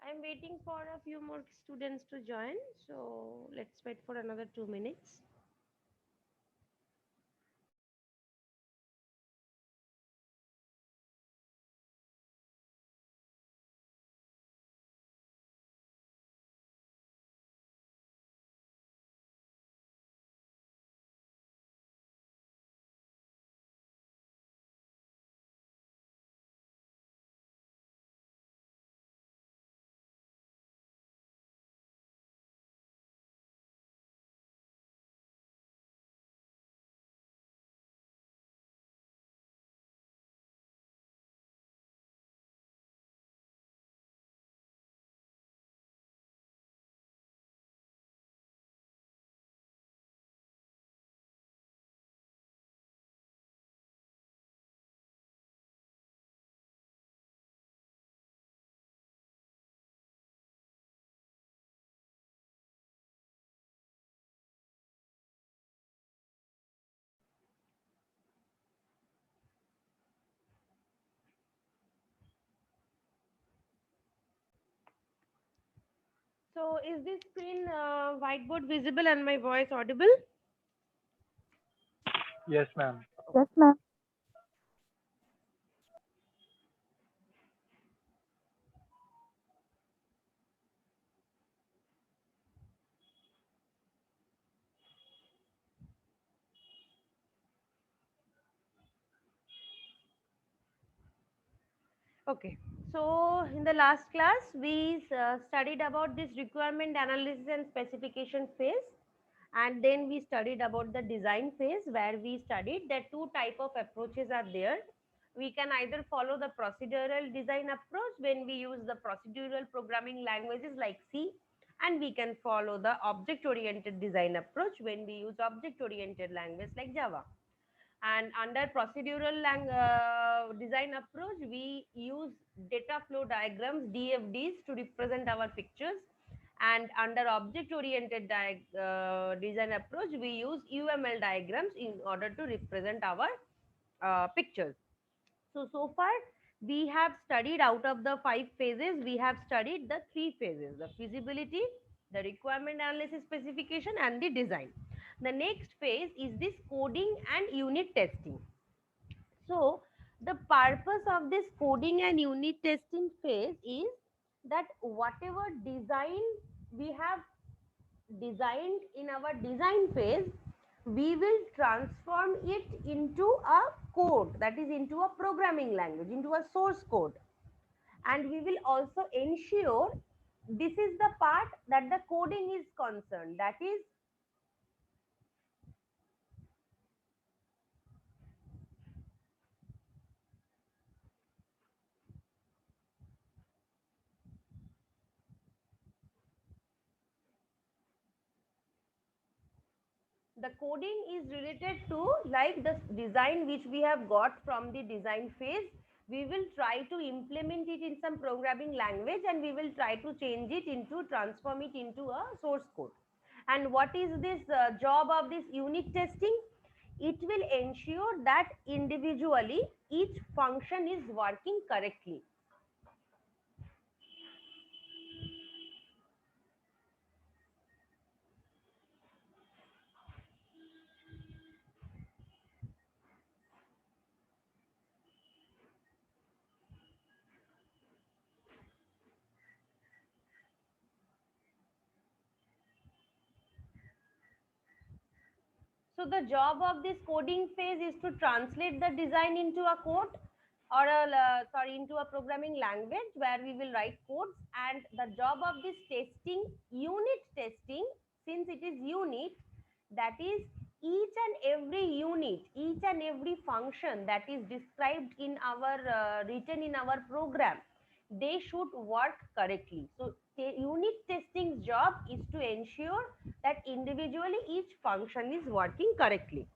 I'm waiting for a few more students to join, so let's wait for another 2 minutes. So, is this screen whiteboard visible and my voice audible? Yes, ma'am. Yes, ma'am. Okay. So, in the last class, we studied about this requirement analysis and specification phase, and then we studied about the design phase, where we studied that two type of approaches are there. We can either follow the procedural design approach when we use the procedural programming languages like C, and we can follow the object oriented design approach when we use object oriented language like Java. And under procedural design approach, we use data flow diagrams, DFDs, to represent our pictures. And under object oriented design approach, we use UML diagrams in order to represent our pictures. So far we have studied, out of the 5 phases, we have studied the 3 phases: the feasibility, the requirement analysis specification, and the design. The next phase is this coding and unit testing. So the purpose of this coding and unit testing phase is that whatever design we have designed in our design phase, we will transform it into a code, that is into a programming language, into a source code. And we will also ensure, this is the part that the coding is concerned, that is the coding is related to, like, the design which we have got from the design phase. We will try to implement it in some programming language, and we will try to change it into, transform it into a source code. And what is this job of this unit testing? It will ensure that individually each function is working correctly. So the job of this coding phase is to translate the design into a code, or into a programming language where we will write codes. And the job of this testing, unit testing, since it is unit, that is, each and every unit, each and every function that is described in our written in our program, they should work correctly. So unit testing's job is to ensure that individually each function is working correctly.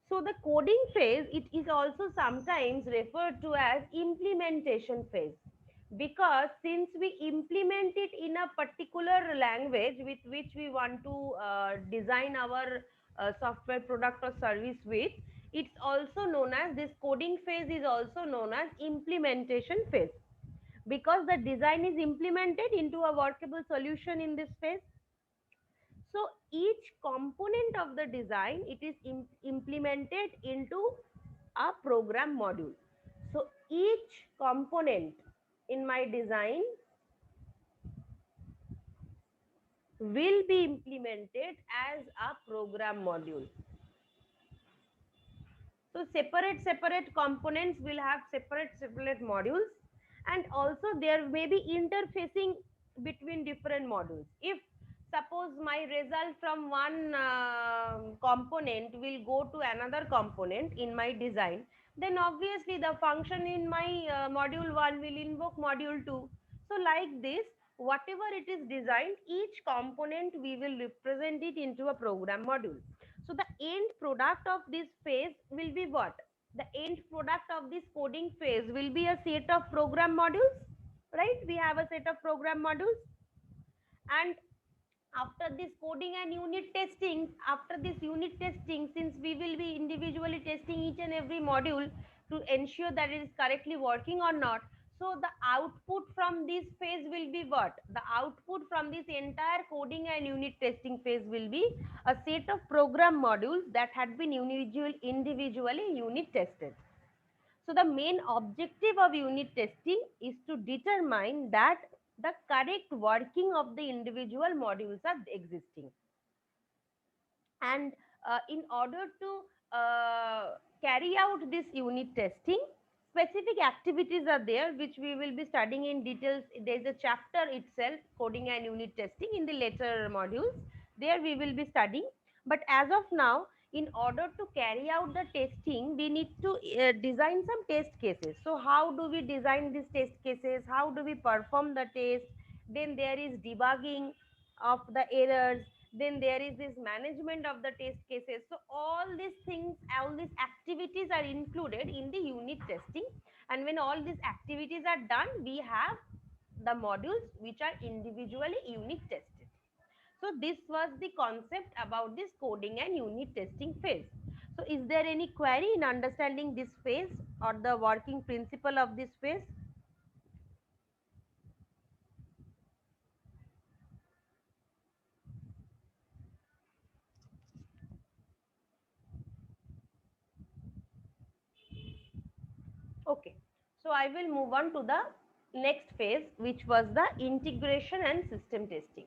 So the coding phase, it is also sometimes referred to as implementation phase, because since we implement it in a particular language with which we want to design our software product or service with, it's also known as, this coding phase is also known as implementation phase. because the design is implemented into a workable solution in this phase. So each component of the design, it is implemented into a program module. So each component in my design will be implemented as a program module. So separate components will have separate modules, and also there may be interfacing between different modules. If suppose my result from one component will go to another component in my design, then obviously the function in my module 1 will invoke module 2. So like this, whatever it is designed, each component we will represent it into a program module. So the end product of this phase will be what? The end product of this coding phase will be a set of program modules, right? We have a set of program modules, and after this coding and unit testing, after this unit testing, since we will be individually testing each and every module to ensure that it is correctly working or not, so the output from this phase will be what? The output from this entire coding and unit testing phase will be a set of program modules that had been individually unit tested. So the main objective of unit testing is to determine that the correct working of the individual modules are existing. And in order to carry out this unit testing, specific activities are there which we will be studying in details. There is a chapter itself, coding and unit testing, in the later modules. There we will be studying. But as of now, in order to carry out the testing, we need to design some test cases. So how do we design these test cases? How do we perform the test? Then there is debugging of the errors, then there is this management of the test cases. So all these things, all these activities are included in the unit testing, and when all these activities are done, we have the modules which are individually unit tested. So this was the concept about this coding and unit testing phase. So is there any query in understanding this phase or the working principle of this phase? Okay, so I will move on to the next phase, which was the integration and system testing.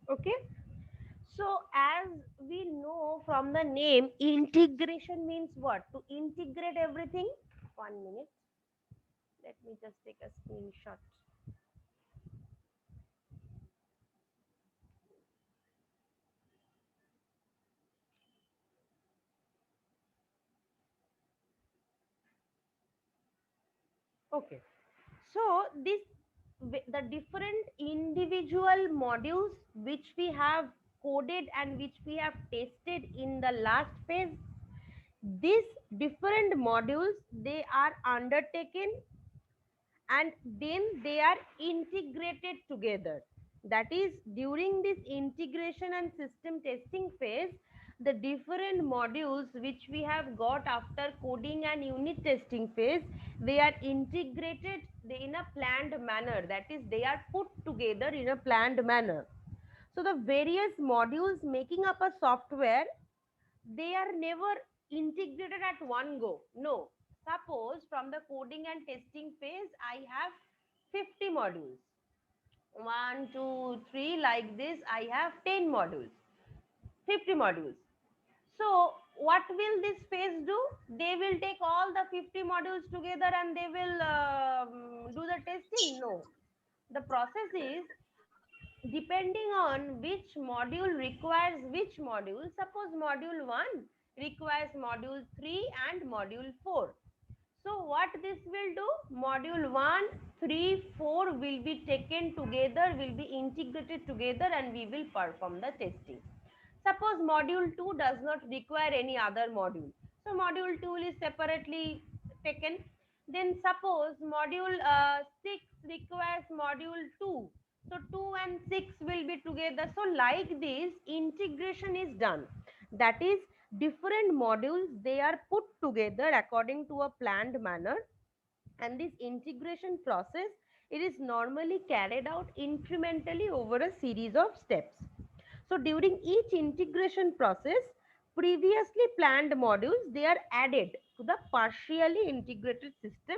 Okay, so as we know from the name, integration means what? To integrate everything. 1 minute, let me just take a screenshot. Okay, so this, the different individual modules which we have coded and which we have tested in the last phase, these different modules, they are undertaken and then they are integrated together. That is, during this integration and system testing phase, the different modules which we have got after coding and unit testing phase, they are integrated in a planned manner. That is, they are put together in a planned manner. So the various modules making up a software, they are never integrated at one go. No. Suppose from the coding and testing phase, I have 50 modules. One, two, three, like this, I have 10 modules, 50 modules. So, what will this phase do? They will take all the 50 modules together and they will do the testing? No. The process is, depending on which module requires which module. Suppose module 1 requires module 3 and module 4. So what this will do? Module 1, 3, 4 will be taken together, will be integrated together, and we will perform the testing. Suppose module 2 does not require any other module. So module 2 is separately taken. Then suppose module 6 requires module 2. So 2 and 6 will be together. So like this, integration is done. That is, different modules, they are put together according to a planned manner, and this integration process, it is normally carried out incrementally over a series of steps. So during each integration process, previously planned modules, they are added to the partially integrated system,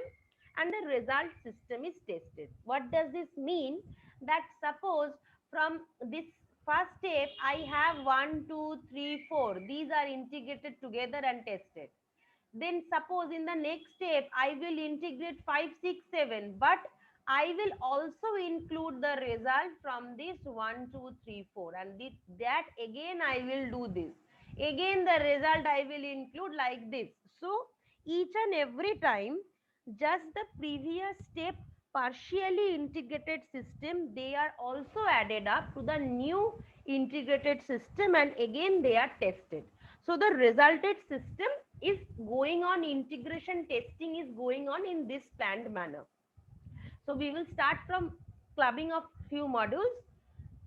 and the result system is tested. What does this mean? That suppose from this first step I have 1 2 3 4, these are integrated together and tested. Then suppose in the next step I will integrate 5 6 7, but I will also include the result from this 1 2 3 4, and this, that again I will do this, again the result I will include, like this. So each and every time, just the previous step partially integrated system, they are also added up to the new integrated system, and again they are tested. So the resulted system is going on, integration testing is going on in this planned manner. So we will start from clubbing of few modules,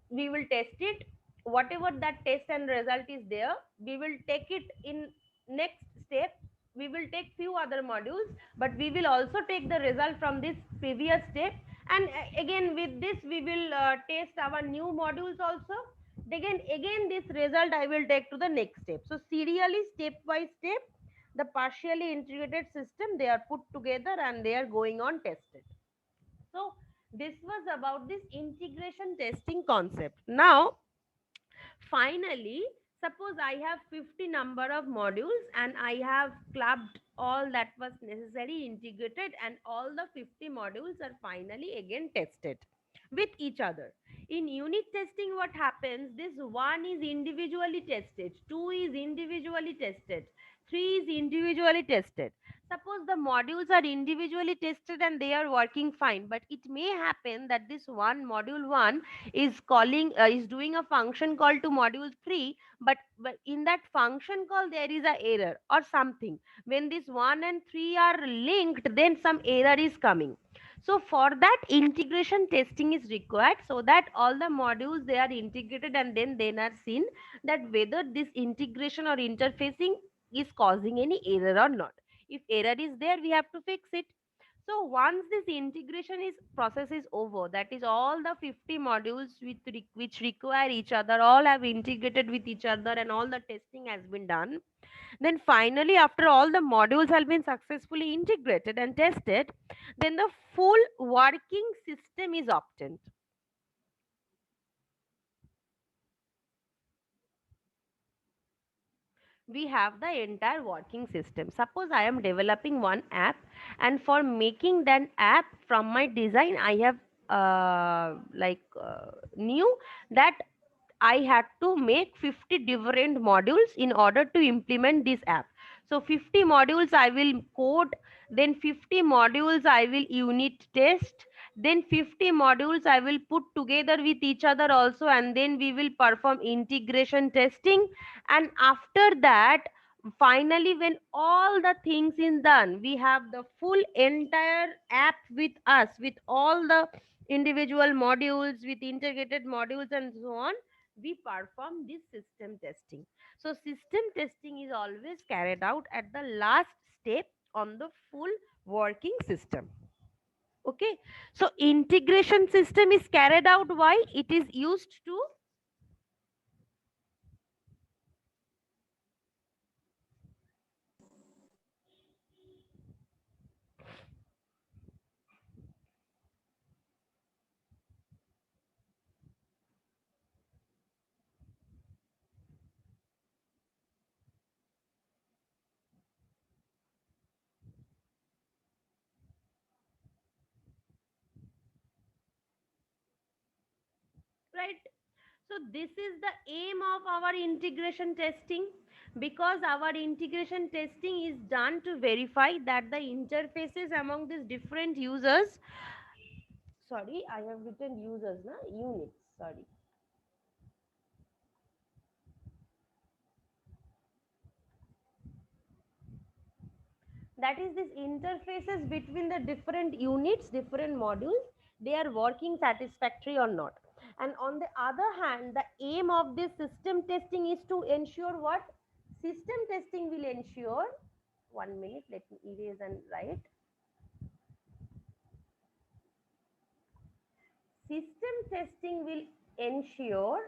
we will test it, whatever that test and result is there, we will take it in next step, we will take few other modules, but we will also take the result from this previous step, and again with this we will test our new modules also. Again this result I will take to the next step. So serially, step by step, the partially integrated system, they are put together and they are going on tested. So this was about this integration testing concept. Now finally, suppose I have 50 number of modules and I have clubbed all that was necessary, integrated, and all the 50 modules are finally again tested with each other. In unit testing, what happens? This one is individually tested, two is individually tested, three is individually tested. Suppose the modules are individually tested and they are working fine, but it may happen that this one module 1 is doing a function call to module 3, but in that function call there is a error or something. When this 1 and 3 are linked, then some error is coming. So for that, integration testing is required, so that all the modules, they are integrated, and then are seen that whether this integration or interfacing is causing any error or not. If error is there, we have to fix it. So once this integration is process is over, that is all the 50 modules which require each other, all have integrated with each other and all the testing has been done. Then finally, after all the modules have been successfully integrated and tested, then the full working system is obtained. We have the entire working system. Suppose I am developing one app, and for making that app, from my design I have knew that I had to make 50 different modules in order to implement this app. So 50 modules I will code, then 50 modules I will unit test, then 50 modules I will put together with each other also, and then we will perform integration testing. And after that, finally, when all the things is done, we have the full entire app with us, with all the individual modules, with integrated modules and so on. We perform this system testing. So system testing is always carried out at the last step on the full working system. Okay, so integration system is carried out, why it is used to, right? So this is the aim of our integration testing, because our integration testing is done to verify that the interfaces among these different users, sorry, I have written users, na units, sorry. that is this interfaces between the different units, different modules, they are working satisfactory or not. And on the other hand, the aim of this system testing is to ensure what? System testing will ensure, 1 minute, let me erase and write. System testing will ensure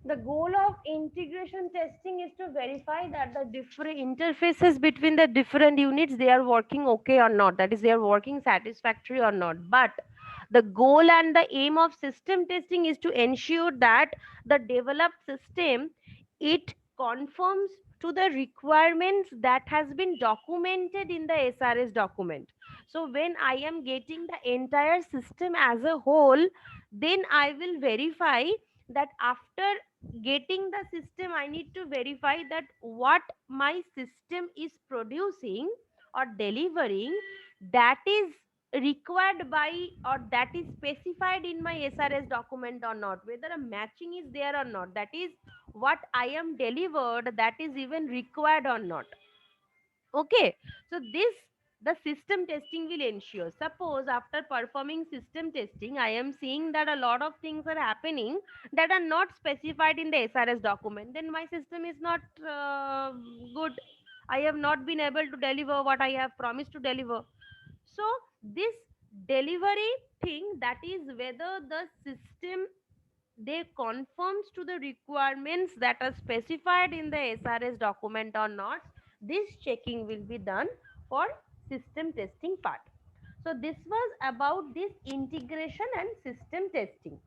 the goal of integration testing is to verify that the different interfaces between the different units, they are working okay or not, that is they are working satisfactory or not. But the goal and the aim of system testing is to ensure that the developed system, it conforms to the requirements that has been documented in the SRS document. So when I am getting the entire system as a whole, then I will verify that after getting the system, I need to verify that what my system is producing or delivering, that is required by, or that is specified in my SRS document or not, whether a matching is there or not, that is what I am delivered, that is even required or not. Okay, so this, the system testing will ensure. Suppose after performing system testing, I am seeing that a lot of things are happening that are not specified in the SRS document, then my system is not good. I have not been able to deliver what I have promised to deliver. So this delivery thing, that is whether the system, they conforms to the requirements that are specified in the SRS document or not, this checking will be done for system testing part. So this was about this integration and system testing.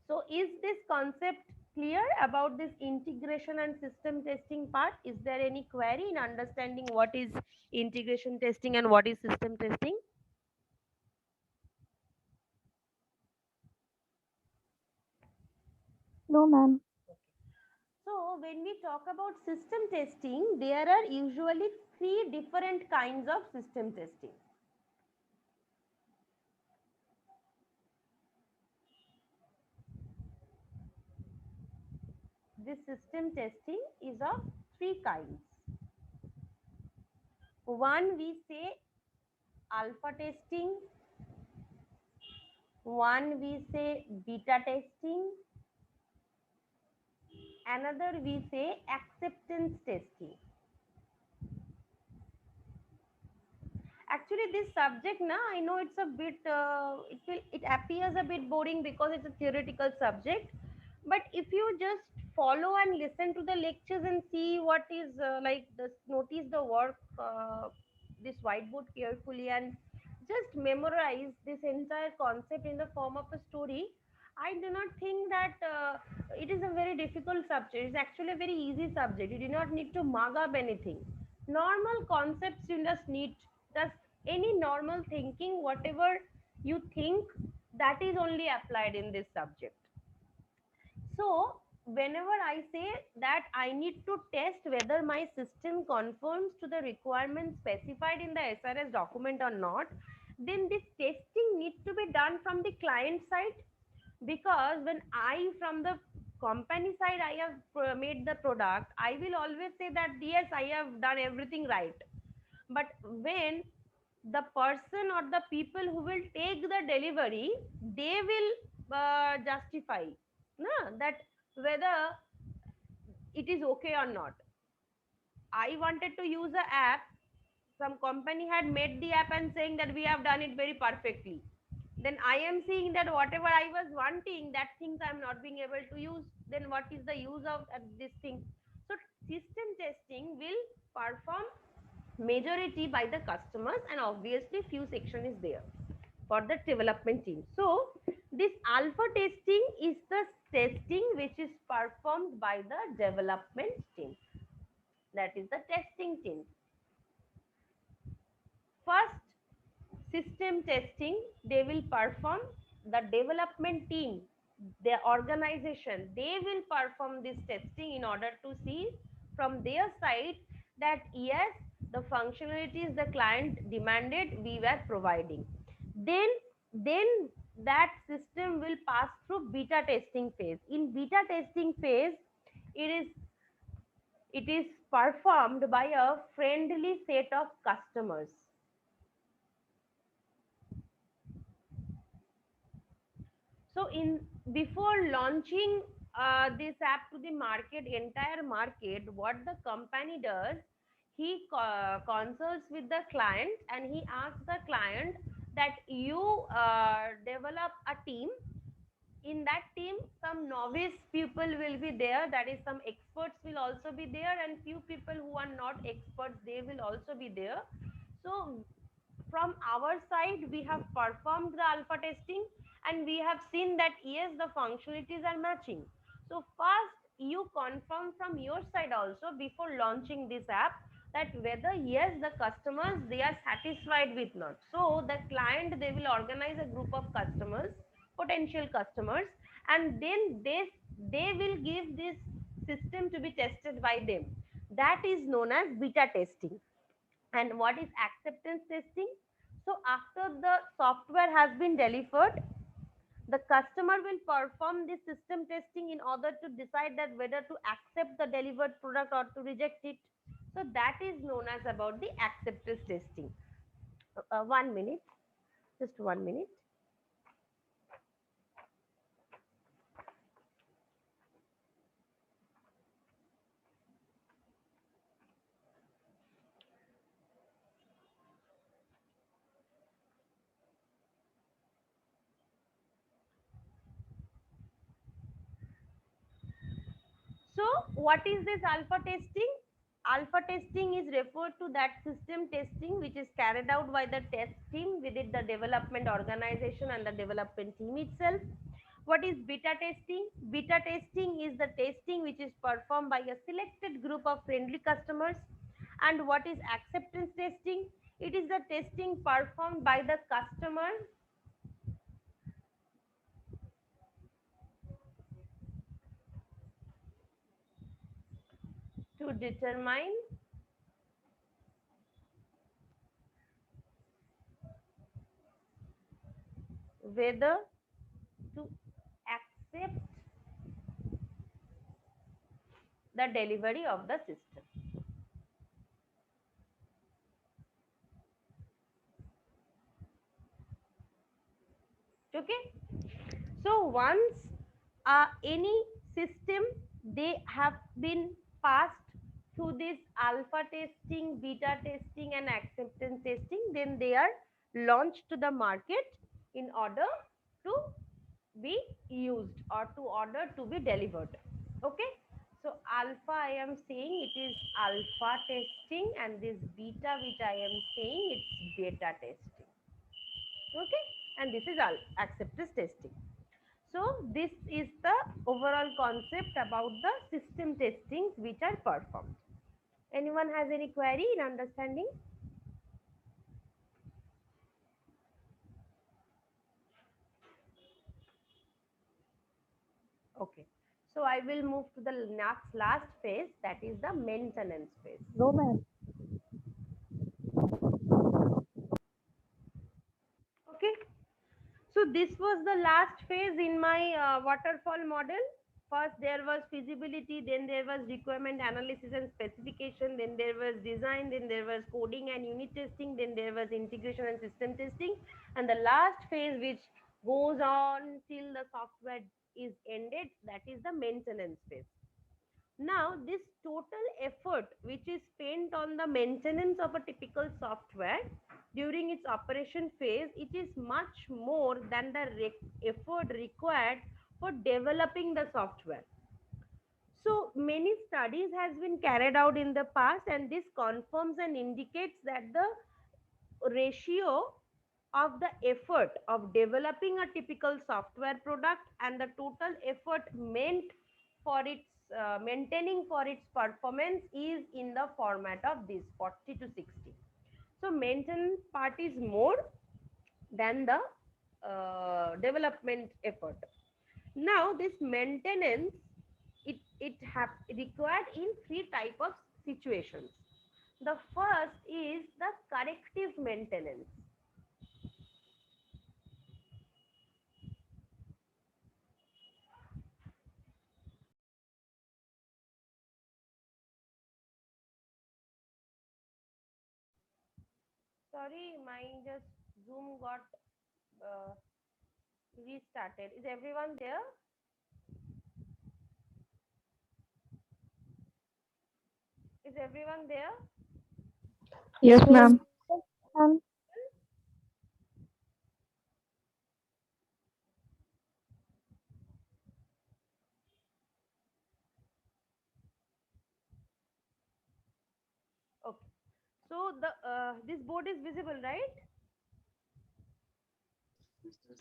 So is this concept clear about this integration and system testing part? Is there any query in understanding what is integration testing and what is system testing? No, ma'am. So when we talk about system testing, there are usually three different kinds of system testing. This system testing is of three kinds. One we say alpha testing, one we say beta testing, another we say acceptance testing. Actually this subject na, I know it's a bit it appears a bit boring because it's a theoretical subject, but if you just follow and listen to the lectures and see what is like this, notice the work, this whiteboard carefully, and just memorize this entire concept in the form of a story, I do not think that it is a very difficult subject. It's actually a very easy subject. You do not need to mug up anything. Normal concepts you just need, just any normal thinking, whatever you think, that is only applied in this subject. So whenever I say that I need to test whether my system conforms to the requirements specified in the SRS document or not, then this testing needs to be done from the client side. Because when I from the company side I have made the product, I will always say that yes, I have done everything right. But when the person or the people who will take the delivery, they will justify no, that whether it is okay or not. I wanted to use a app, some company had made the app and saying that we have done it very perfectly, then I am seeing that whatever I was wanting, that things I am not being able to use, then what is the use of this thing? So system testing will perform majority by the customers, and obviously few section is there for the development team. So this alpha testing is the testing which is performed by the development team, that is the testing team. first system testing they will perform. The development team, the organization, they will perform this testing in order to see from their side that yes, the functionalities the client demanded we were providing. Then then that system will pass through beta testing phase. In beta testing phase, it is it is performed by a friendly set of customers. So in before launching this app to the market, entire market, what the company does, he consults with the client and he asks the client that you develop a team. In that team, some novice people will be there, that is some experts will also be there, and few people who are not experts, they will also be there. So from our side we have performed the alpha testing and we have seen that yes, the functionalities are matching. So first you confirm from your side also before launching this app that whether yes, the customers they are satisfied with not. So the client they will organize a group of customers, potential customers, and then they will give this system to be tested by them. That is known as beta testing. And what is acceptance testing? So after the software has been delivered, the customer will perform the system testing in order to decide that whether to accept the delivered product or to reject it. So that is known as about the acceptance testing. 1 minute, just 1 minute. So what is this alpha testing? Alpha testing is referred to that system testing which is carried out by the test team within the development organization and the development team itself. What is beta testing? Beta testing is the testing which is performed by a selected group of friendly customers. And what is acceptance testing? It is the testing performed by the customer to determine whether to accept the delivery of the system. Okay. So once any system they have been passed through this alpha testing, beta testing, and acceptance testing, then they are launched to the market in order to be used or to order to be delivered. Okay. So alpha I am saying it is alpha testing, and this beta which I am saying it's beta testing. Okay. And this is acceptance testing. So this is the overall concept about the system testings which are performed. Anyone has any query in understanding? Okay. So I will move to the next last phase, that is the maintenance phase. No, ma'am. Okay. So this was the last phase in my waterfall model. First there was feasibility, then there was requirement analysis and specification, then there was design, then there was coding and unit testing, then there was integration and system testing, and the last phase which goes on till the software is ended, that is the maintenance phase. Now, this total effort which is spent on the maintenance of a typical software during its operation phase, it is much more than the effort required for developing the software. So many studies has been carried out in the past, and this confirms and indicates that the ratio of the effort of developing a typical software product and the total effort meant for its maintaining for its performance is in the format of this 40 to 60. So maintenance part is more than the development effort. Now this maintenance, it have required in three type of situations. The first is the corrective maintenance. Sorry, my just Zoom got uh, restarted. Is everyone there? Is everyone there? Yes, Yes, ma'am. ma'am. Okay. So the this board is visible, right?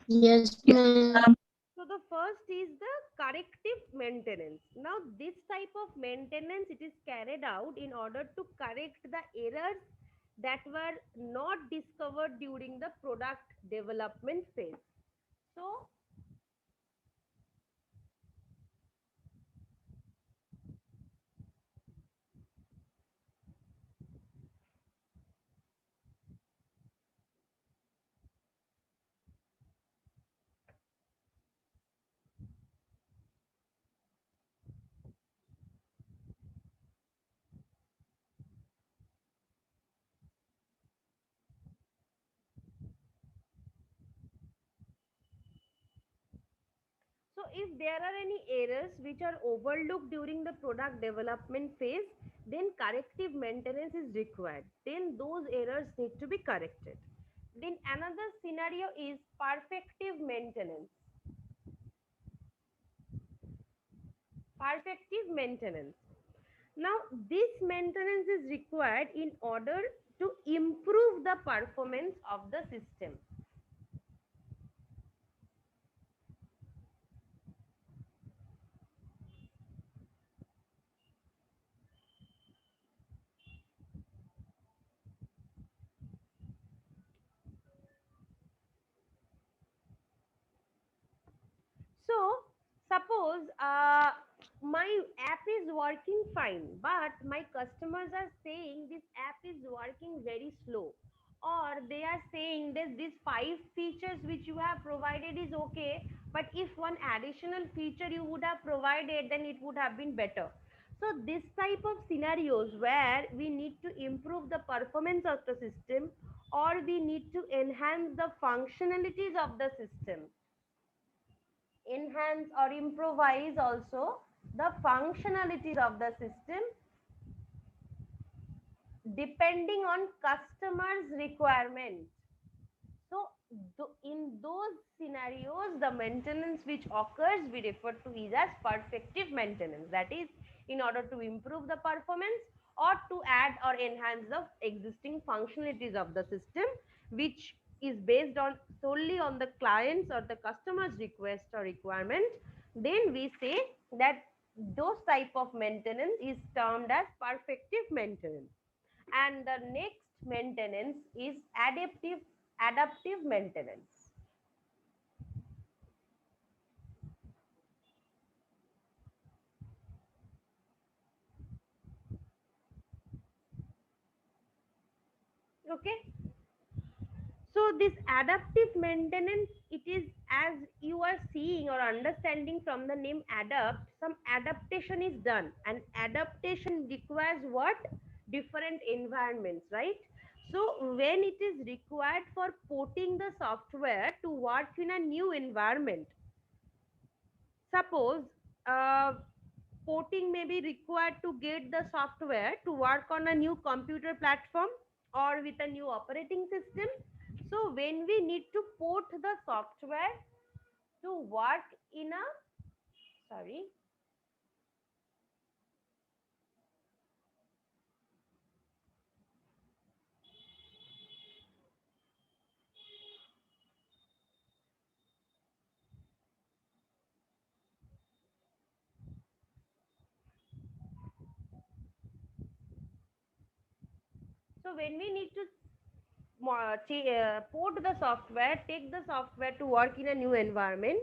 Yes, ma'am. So the first is the corrective maintenance. Now this type of maintenance, it is carried out in order to correct the errors that were not discovered during the product development phase. So so if there are any errors which are overlooked during the product development phase, then corrective maintenance is required. Then those errors need to be corrected. Then another scenario is perfective maintenance. Perfective maintenance. Now, this maintenance is required in order to improve the performance of the system. So, suppose my app is working fine, but my customers are saying this app is working very slow, or they are saying that these five features which you have provided is okay, but if one additional feature you would have provided, then it would have been better. So, this type of scenarios where we need to improve the performance of the system, or we need to enhance the functionalities of the system, enhance or improvise also the functionalities of the system depending on customers requirement. So in those scenarios, the maintenance which occurs we refer to is as perfective maintenance, that is in order to improve the performance or to add or enhance the existing functionalities of the system, which is based on solely on the clients or the customer's request or requirement. Then we say that those type of maintenance is termed as perfective maintenance. And the next maintenance is adaptive maintenance. Okay, so this adaptive maintenance, it is, as you are seeing or understanding from the name adapt, some adaptation is done, and adaptation requires what? Different environments, right? So when it is required for porting the software to work in a new environment, suppose porting may be required to get the software to work on a new computer platform or with a new operating system. So when we need to port the software to work in a, sorry, so when we need to port the software, take the software to work in a new environment,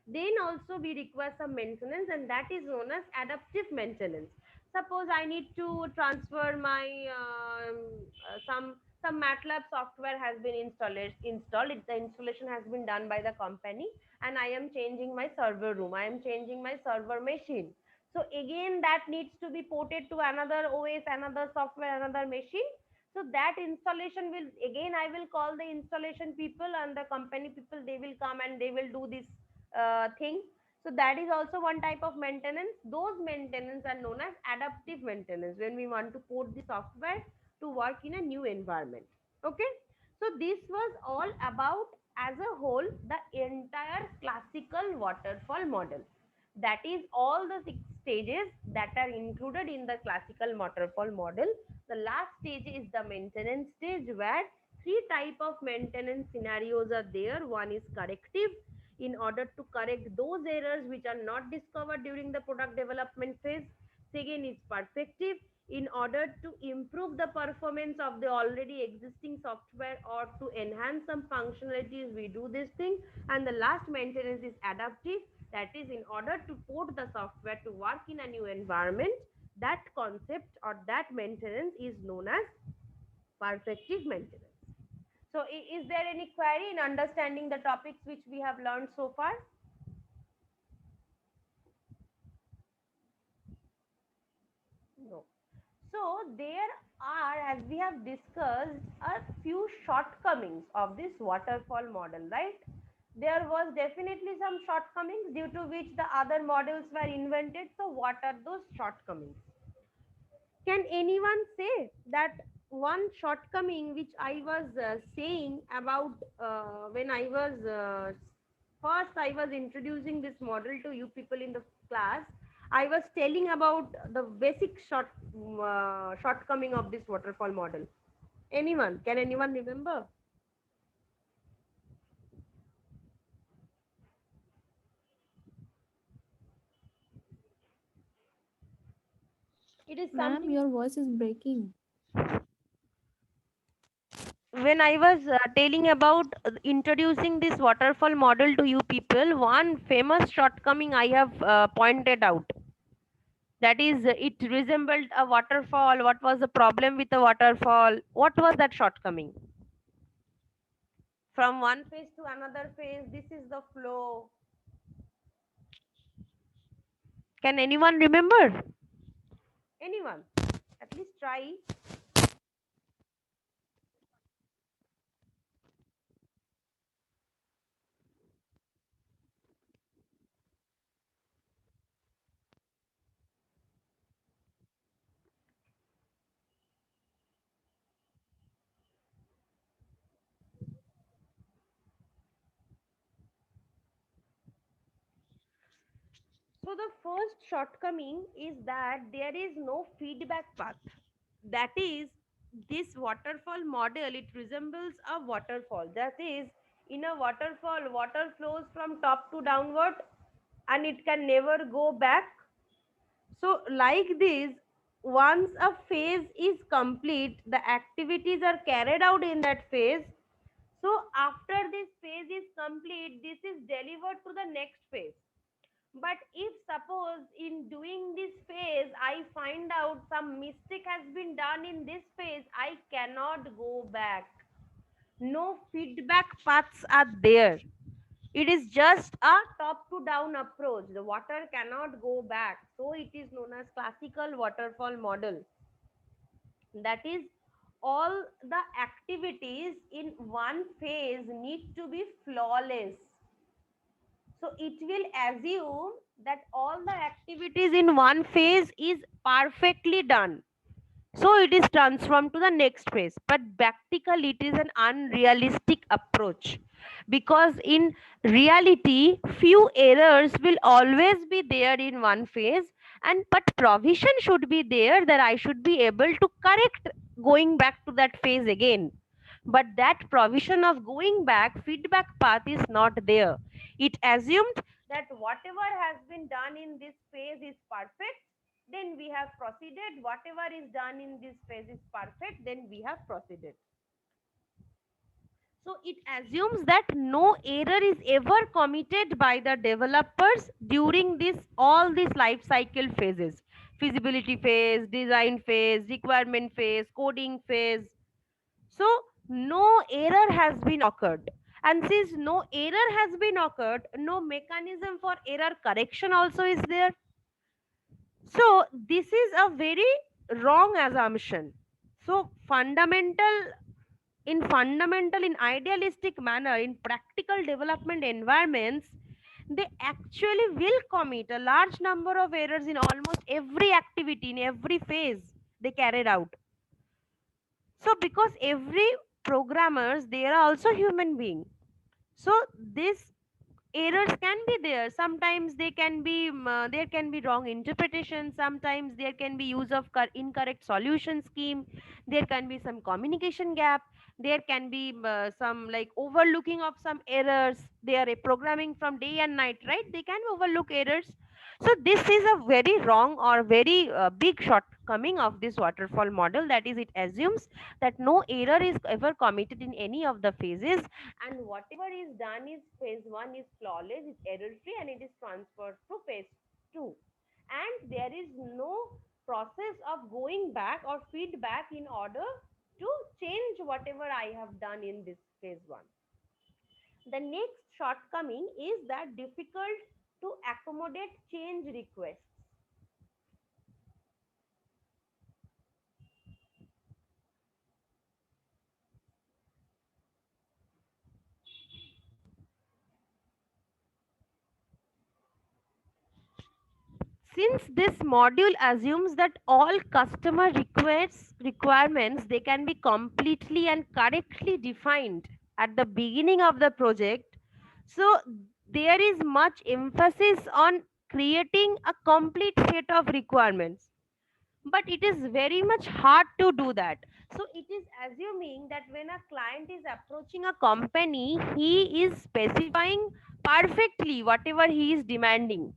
then also we require some maintenance, and that is known as adaptive maintenance. Suppose I need to transfer my some MATLAB software has been installed. The installation has been done by the company, and I am changing my server room. I am changing my server machine. So again, that needs to be ported to another OS, another software, another machine. So that installation will, again I will call the installation people and the company people, they will come and they will do this thing. So that is also one type of maintenance. Those maintenance are known as adaptive maintenance, when we want to port the software to work in a new environment. Okay, so this was all about, as a whole, the entire classical waterfall model. That is all the 6 stages that are included in the classical waterfall model. The last stage is the maintenance stage, where three type of maintenance scenarios are there. One is corrective, in order to correct those errors which are not discovered during the product development phase. Second is perfective, in order to improve the performance of the already existing software or to enhance some functionalities, we do this thing. And the last maintenance is adaptive, that is in order to port the software to work in a new environment. That concept or that maintenance is known as perfective maintenance. So is there any query in understanding the topics which we have learned so far? No. So there are, as we have discussed, a few shortcomings of this waterfall model, right? There was definitely some shortcomings due to which the other models were invented. So what are those shortcomings? Can anyone say that one shortcoming which I was saying about when I was first I was introducing this model to you people in the class, I was telling about the basic shortcoming of this waterfall model. Anyone? Can anyone remember? It is Ma'am, something. your voice is breaking. When I was telling about introducing this waterfall model to you people, one famous shortcoming I have pointed out. That is, it resembled a waterfall. What was the problem with the waterfall? What was that shortcoming? From one phase to another phase, this is the flow. Can anyone remember? Anyone? At least try. So the first shortcoming is that there is no feedback path. That is, this waterfall model, it resembles a waterfall. That is, in a waterfall, water flows from top to downward and it can never go back. So, like this, once a phase is complete, the activities are carried out in that phase. So, after this phase is complete, this is delivered to the next phase. But if suppose in doing this phase, I find out some mistake has been done in this phase, I cannot go back. No feedback paths are there. It is just a top to down approach. The water cannot go back. So it is known as classical waterfall model. That is, all the activities in one phase need to be flawless. So it will assume that all the activities in one phase is perfectly done. So it is transformed to the next phase. But practically, it is an unrealistic approach, because in reality, few errors will always be there in one phase, and but provision should be there that I should be able to correct going back to that phase again. But that provision of going back, feedback path is not there. It assumed that whatever has been done in this phase is perfect, then we have proceeded. Whatever is done in this phase is perfect, then we have proceeded. So it assumes that no error is ever committed by the developers during this all these life cycle phases: feasibility phase, design phase, requirement phase, coding phase. So no error has been occurred. And since no error has been occurred, no mechanism for error correction also is there. So this is a very wrong assumption. So fundamental, in idealistic manner, in practical development environments, they actually will commit a large number of errors in almost every activity, in every phase they carried out. So because every programmers, they are also human being, so this errors can be there. Sometimes they can be there can be wrong interpretation, sometimes there can be use of incorrect solution scheme, there can be some communication gap, there can be some like overlooking of some errors. They are programming from day and night, right? They can overlook errors. So this is a very wrong or very big shortcoming of this waterfall model. That is, it assumes that no error is ever committed in any of the phases, and whatever is done is phase 1 is flawless, it's error free, and it is transferred to phase 2, and there is no process of going back or feedback in order to change whatever I have done in this phase 1. The next shortcoming is that difficult to accommodate change requests. Since this module assumes that all customer requirements, they can be completely and correctly defined at the beginning of the project, so there is much emphasis on creating a complete set of requirements, but it is very much hard to do that. So it is assuming that when a client is approaching a company, he is specifying perfectly whatever he is demanding.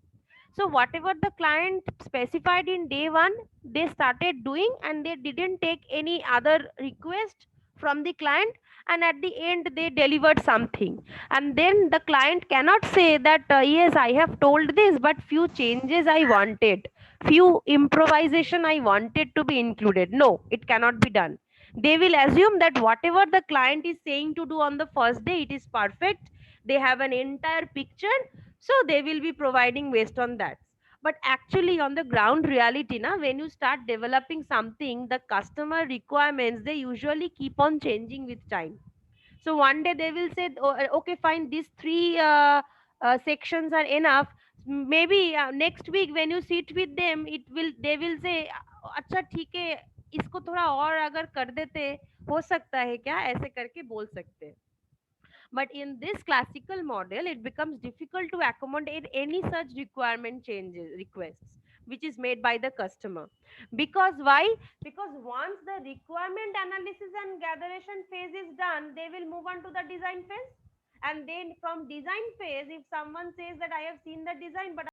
So whatever the client specified in day one, they started doing, and they didn't take any other request from the client, and at the end they delivered something. And then the client cannot say that yes, I have told this, but few changes I wanted, few improvisation I wanted to be included. No, it cannot be done. They will assume that whatever the client is saying to do on the first day, it is perfect. They have an entire picture, so they will be providing based on that. But actually on the ground reality na, when you start developing something, the customer requirements, they usually keep on changing with time. So one day they will say, "Oh, okay, fine, these three sections are enough." Maybe next week when you sit with them, they will say, अच्छा ठीक है, इसको थोड़ा और अगर कर देते, हो सकता है क्या, ऐसे करके बोल सकते हैं. But in this classical model, it becomes difficult to accommodate any such requirement changes, requests, which is made by the customer. Because why? Because once the requirement analysis and gatheration phase is done, they will move on to the design phase. And then from design phase, if someone says that I have seen the design, but